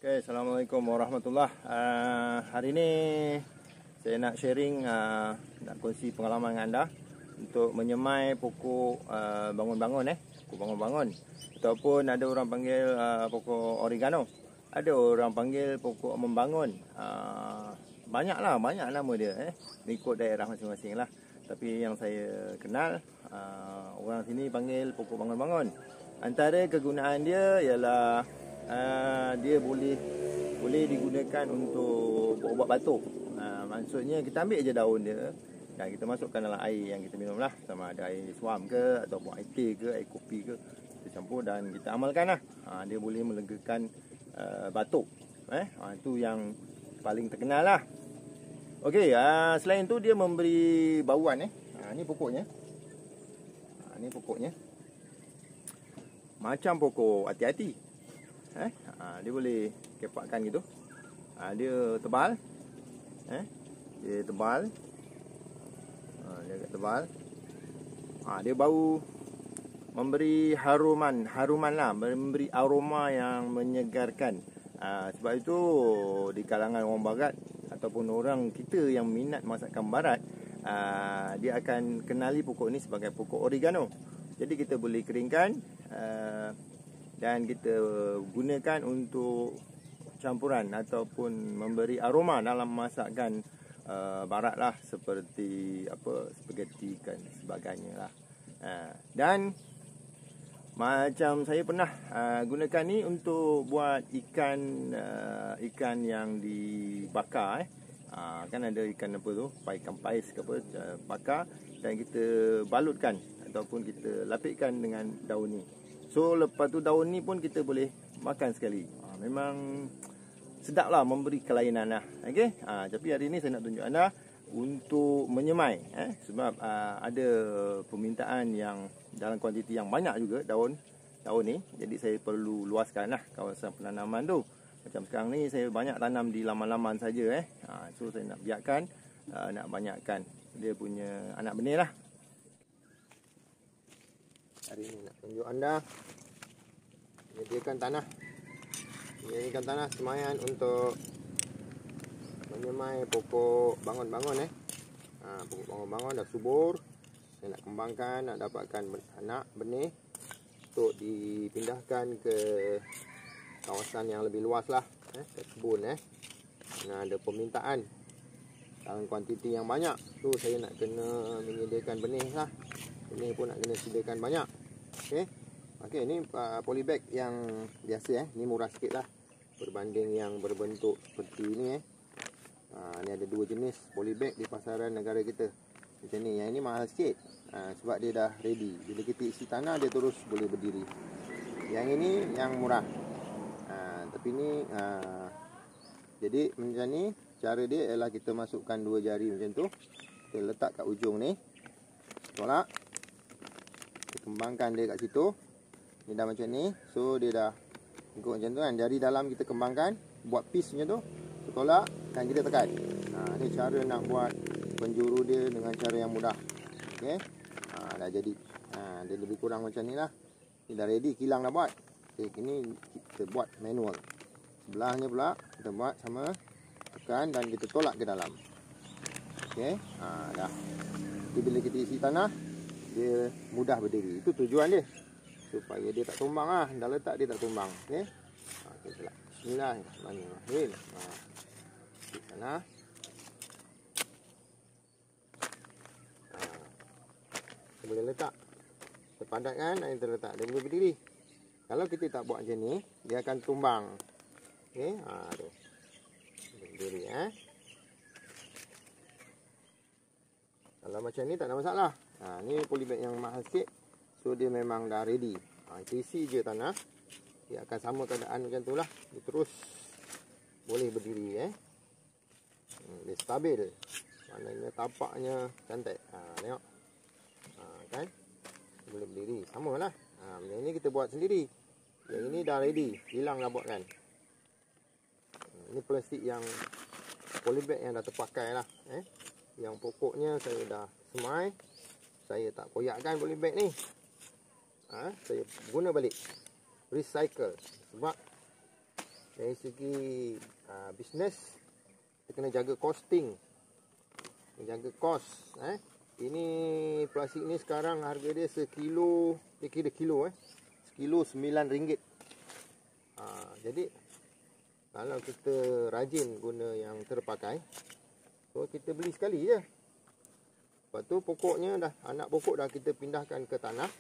Okay, Assalamualaikum warahmatullahi. Hari ni saya nak sharing, nak kongsi pengalaman dengan anda untuk menyemai pokok bangun-bangun, pokok bangun-bangun, ataupun ada orang panggil pokok oregano, ada orang panggil pokok membangun. Banyak nama dia, mengikut daerah masing-masing lah. Tapi yang saya kenal, orang sini panggil pokok bangun-bangun. Antara kegunaan dia ialah dia boleh digunakan untuk ubat batuk. Maksudnya kita ambil je daun dia dan kita masukkan dalam air yang kita minum lah, sama ada air suam ke ataupun air teh ke air kopi ke, kita campur dan kita amalkan lah. Dia boleh melegakan batuk. Itu yang paling terkenal lah. Okey, selain tu dia memberi bauan. Ni pokoknya. Ni pokoknya. Macam pokok hati-hati. Dia boleh kepakkan gitu. Dia tebal. Dia tebal. Dia agak tebal. Dia bau memberi haruman lah, memberi aroma yang menyegarkan. Sebab itu di kalangan orang barat ataupun orang kita yang minat masakan barat, dia akan kenali pokok ni sebagai pokok oregano. Jadi kita boleh keringkan dan kita gunakan untuk campuran ataupun memberi aroma dalam masakan barat lah, seperti spaghetti dan sebagainya lah. Dan macam saya pernah gunakan ni untuk buat ikan yang dibakar. Kan ada ikan apa tu, ikan pais ke apa, bakar dan kita balutkan ataupun kita lapikkan dengan daun ni. So lepas tu daun ni pun kita boleh makan sekali. Memang sedap lah, memberi kelainan lah. Okay? Tapi hari ni saya nak tunjuk anda untuk menyemai. Sebab ada permintaan yang dalam kuantiti yang banyak juga daun ni. Jadi saya perlu luaskan lah kawasan penanaman tu. Macam sekarang ni saya banyak tanam di laman-laman saja. So saya nak biarkan, nak banyakkan dia punya anak benih lah. Hari ni nak tunjuk anda menyediakan tanah semayan untuk menyemai pokok bangun-bangun. Pokok bangun-bangun dah subur. Saya nak kembangkan, nak dapatkan anak benih untuk dipindahkan ke kawasan yang lebih luas lah, ke kebun. Ada permintaan dalam kuantiti yang banyak, tu saya nak kena menyediakan benih lah. Benih pun nak kena sediakan banyak. Okey, ni polybag yang biasa. Ni murah sikit lah berbanding yang berbentuk seperti ni. Ni ada dua jenis polybag di pasaran negara kita. Macam ni, yang ini mahal sikit sebab dia dah ready. Bila kita isi tanah, dia terus boleh berdiri. Yang ini yang murah. Tapi ni jadi macam ni, cara dia ialah kita masukkan dua jari macam tu, kita letak kat ujung ni, tolak, kita kembangkan dia kat situ. Ni dah macam ni. So dia dah ikut macam tu kan. Jari dalam kita kembangkan, buat piece macam tu, kita tolak dan kita tekan. Ni cara nak buat penjuru dia dengan cara yang mudah. Okey. Dah jadi. Dia lebih kurang macam ni lah. Ni dah ready, kilang dah buat. Ini kita buat manual. Sebelahnya pula kita buat sama, tekan dan kita tolak ke dalam. Okey. Dah. Jadi bila kita isi tanah, dia mudah berdiri. Itu tujuan dia, supaya dia tak tumbang lah. Dah letak dia tak tumbang. Okey. Kita lah. Bismillahirrahmanirrahim. Di sana. Kita boleh letak. Kita padatkan dan kita letak. Dia boleh berdiri. Kalau kita tak buat macam ni, dia akan tumbang. Okey. Tu. Berdiri. Kalau macam ni tak ada masalah. Ni polybag yang mahal sikit. So dia memang dah ready. Kita isi je tanah, dia akan sama keadaan macam tu lah. Dia terus boleh berdiri. Dia stabil. Maknanya tapaknya cantik. Tengok. Kan? Dia boleh berdiri. Sama lah. Yang ini kita buat sendiri. Yang ini dah ready. Hilang dah buat kan. Ini plastik yang polybag yang dah terpakai lah. Yang pokoknya saya dah semai. Saya tak koyakkan polybag ni. Saya guna balik, recycle. Sebab dari segi bisnes, kita kena jaga costing, jaga kos. Ini plastik ni sekarang harga dia sekilo, dia kira kilo sekilo RM9. Jadi kalau kita rajin guna yang terpakai, so kita beli sekali je. Lepas tu pokoknya dah, anak pokok dah kita pindahkan ke tanah.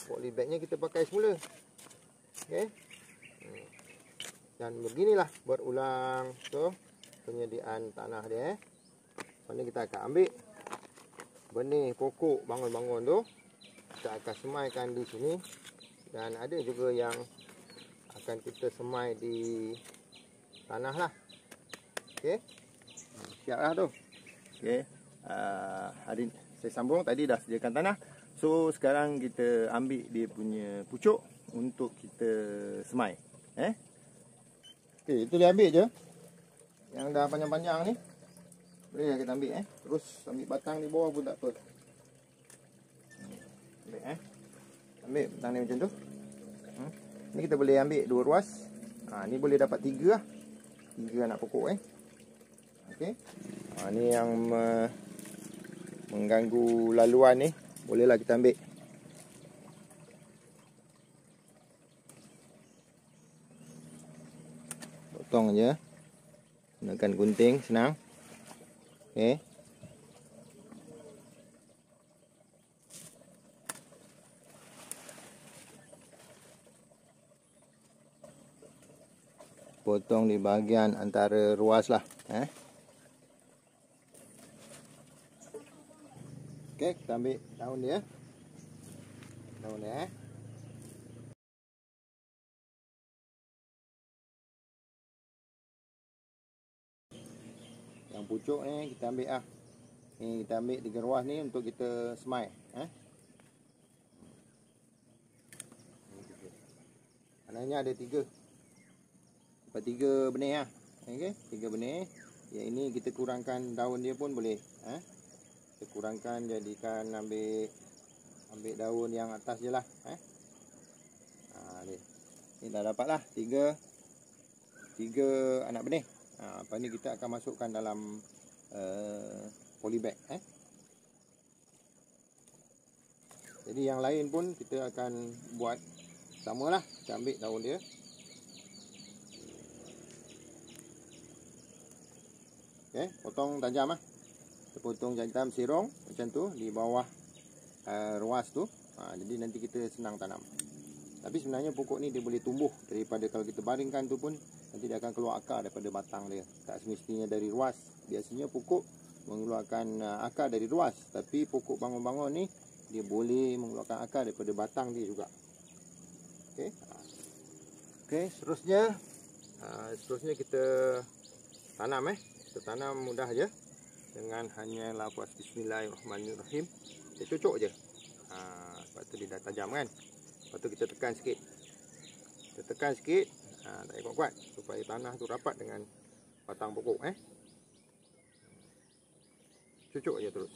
Polybagnya kita pakai semula. Okey. Dan beginilah berulang. So penyediaan tanah dia. Mana kita akan ambil benih pokok bangun-bangun tu, kita akan semaikan di sini. Dan ada juga yang akan kita semai di tanah lah. Okey. Siap lah tu. Okey. Hari saya sambung, tadi dah sediakan tanah. So sekarang kita ambil dia punya pucuk untuk kita semai. Okey, itu dia ambil je. Yang dah panjang-panjang ni boleh kita ambil. Terus ambil batang di bawah pun tak apa. Ambil ambil batang ni macam tu. Ni kita boleh ambil 2 ruas. Ni boleh dapat 3 lah. 3 anak pokok. Okey. Ni yang mengganggu laluan ni, bolehlah kita ambil. Potong je. Gunakan gunting, senang. Okey. Potong di bahagian antara ruas lah. Okey, kita ambil daun dia. Daun dia. Yang pucuk ni kita ambil lah. Ni kita ambil 3 ruas ni untuk kita semai. Maknanya ada 3. Dapat 3 benih lah. Okey, 3 benih. Yang ini kita kurangkan daun dia pun boleh. Kita kurangkan, jadikan ambil daun yang atas je lah. Ni dah dapat lah 3 anak benih. Lepas ni kita akan masukkan dalam polybag. Jadi yang lain pun kita akan buat sama lah. Kita ambil daun dia. Okay, potong tajam lah. Kita potong tajam sirong macam tu di bawah ruas tu. Jadi nanti kita senang tanam. Tapi sebenarnya pokok ni dia boleh tumbuh daripada, kalau kita baringkan tu pun nanti dia akan keluar akar daripada batang dia. Tak semestinya dari ruas. Biasanya pokok mengeluarkan akar dari ruas, tapi pokok bangun-bangun ni dia boleh mengeluarkan akar daripada batang dia juga. Okey. Okey, seterusnya kita tanam. Kita tanam mudah je, dengan hanya lafaz bismillahirrahmanirrahim. Kita cucuk je. Lepas tu dia dah tajam kan. Lepas tu kita tekan sikit. Kita tekan sikit. Tak payah kuat-kuat, supaya tanah tu rapat dengan batang pokok. Cucuk je terus.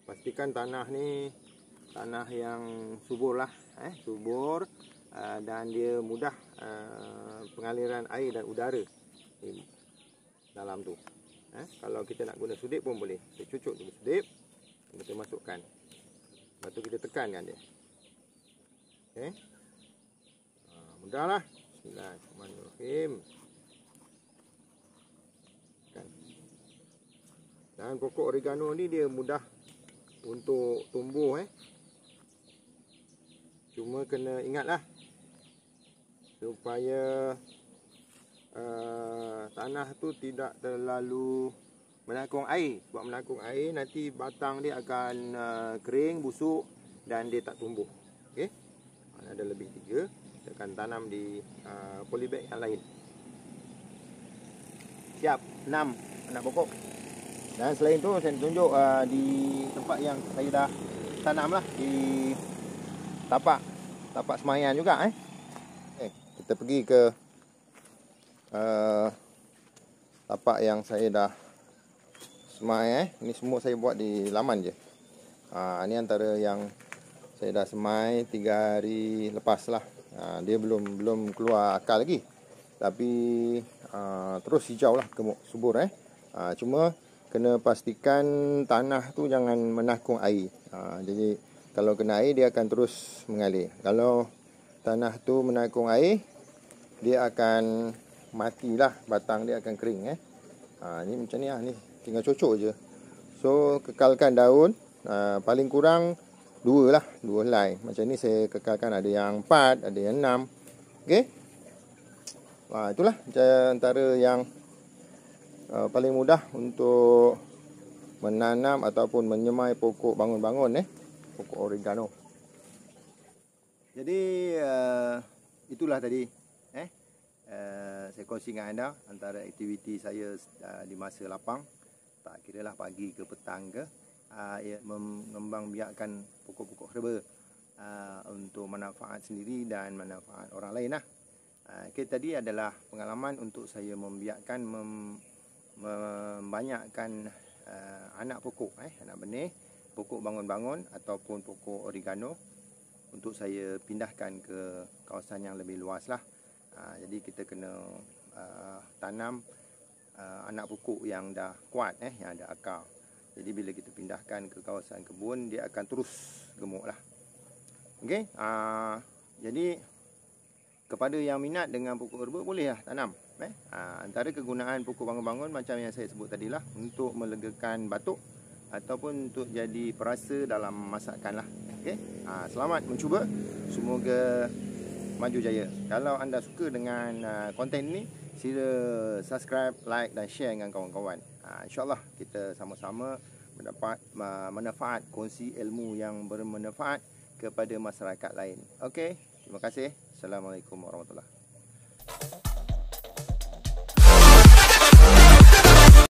Pastikan tanah ni tanah yang subur lah. Subur. Dan dia mudah pengaliran air dan udara di dalam tu. Kalau kita nak guna sudip pun boleh. Kita cucuk dulu sudip, kita masukkan. Lepas tu kita tekankan dia. Okey. Mudahlah. Bismillahirrahmanirrahim. Dan pokok oregano ni dia mudah untuk tumbuh. Cuma kena ingatlah supaya tanah tu tidak terlalu menakung air. Sebab menakung air nanti batang dia akan kering, busuk dan dia tak tumbuh. Okey. Ada lebih 3. Kita akan tanam di polybag yang lain. Siap 6 anak pokok. Dan selain tu saya tunjuk di tempat yang saya dah tanam lah, di tapak semaian juga. Kita pergi ke tapak yang saya dah semai. Ini semua saya buat di laman je. Ini antara yang saya dah semai 3 hari lepas lah. Dia belum keluar akar lagi. Tapi terus hijau lah, gemuk, subur. Cuma kena pastikan tanah tu jangan menakung air. Jadi kalau kena air dia akan terus mengalir. Kalau tanah tu menakung air, dia akan matilah, batang dia akan kering. Ni macam ni lah, ni tinggal cocok je. So kekalkan daun, paling kurang 2 helai. Macam ni saya kekalkan, ada yang 4, ada yang 6. Okey. Itulah antara yang paling mudah untuk menanam ataupun menyemai pokok bangun-bangun, pokok oregano. Jadi itulah tadi saya kongsi dengan anda antara aktiviti saya di masa lapang. Tak kira lah pagi ke petang ke, mengembang biakkan pokok-pokok herba untuk manfaat sendiri dan manfaat orang lain lah. Tadi adalah pengalaman untuk saya membiakkan membanyakkan anak pokok, anak benih, pokok bangun-bangun ataupun pokok oregano untuk saya pindahkan ke kawasan yang lebih luas lah. Jadi kita kena tanam anak pokok yang dah kuat, yang ada akar. Jadi bila kita pindahkan ke kawasan kebun, dia akan terus gemuk lah. Okey, jadi kepada yang minat dengan pokok herba, bolehlah tanam. Antara kegunaan pokok bangun-bangun macam yang saya sebut tadi lah, untuk melegakan batuk ataupun untuk jadi perasa dalam masakan lah. Okey, selamat mencuba, semoga maju jaya. Kalau anda suka dengan konten ini, sila subscribe, like dan share dengan kawan-kawan. InsyaAllah kita sama-sama mendapat manfaat, kongsi ilmu yang bermanfaat kepada masyarakat lain. Okey, terima kasih. Assalamualaikum warahmatullahi wabarakatuh.